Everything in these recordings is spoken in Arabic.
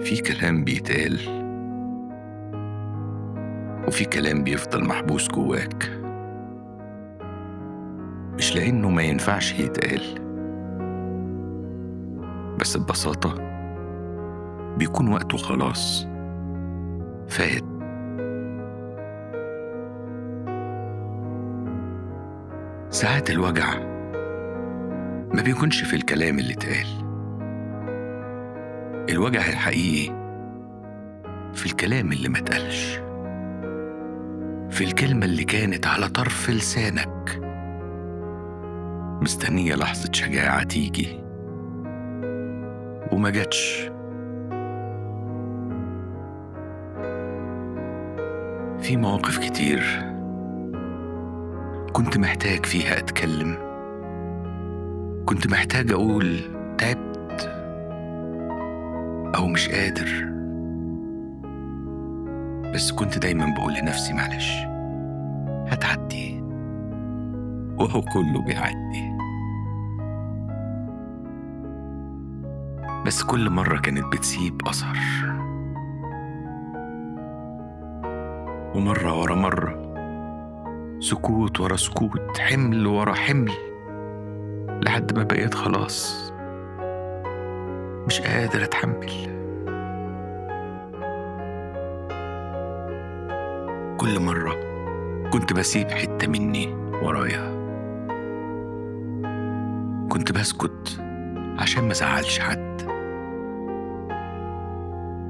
في كلام بيتقال وفي كلام بيفضل محبوس جواك، مش لأنه ما ينفعش يتقال، بس ببساطة بيكون وقته خلاص فات. ساعات الوجع ما بيكونش في الكلام اللي اتقال، الوجع الحقيقي في الكلام اللي ما اتقالش، في الكلمة اللي كانت على طرف لسانك مستنية لحظة شجاعة تيجي وما جاتش. في مواقف كتير كنت محتاج فيها أتكلم، كنت محتاج أقول تعبت أو مش قادر، بس كنت دايما بقول لنفسي معلش هتعدي، وهو كله بيعدي. بس كل مرة كانت بتسيب أثر، ومرة ورا مرة، سكوت ورا سكوت، حمل ورا حمل، لحد ما بقيت خلاص مش قادر أتحمل. كل مرة كنت بسيب حتة مني ورايا، كنت بسكت عشان ما زعلش حد،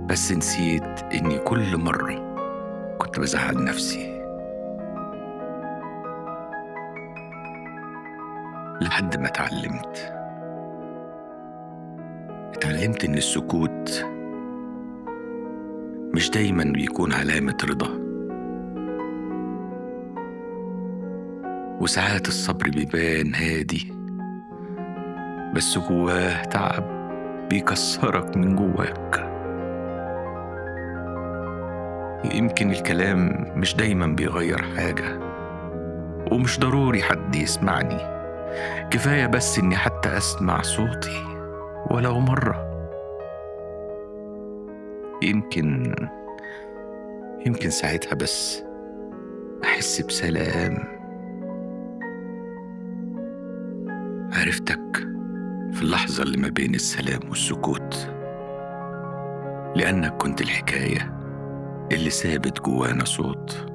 بس نسيت إني كل مرة كنت بزعل نفسي. لحد ما اتعلمت إن السكوت مش دايما بيكون علامة رضا، وساعات الصبر بيبان هادي بس جواه تعب بيكسرك من جواك. يمكن الكلام مش دايما بيغير حاجة، ومش ضروري حد يسمعني، كفاية بس إني حتى أسمع صوتي ولو مرة. يمكن ساعتها بس أحس بسلام. عرفتك في اللحظة اللي ما بين السلام والسكوت، لأنك كنت الحكاية اللي ثابت جوانا صوت.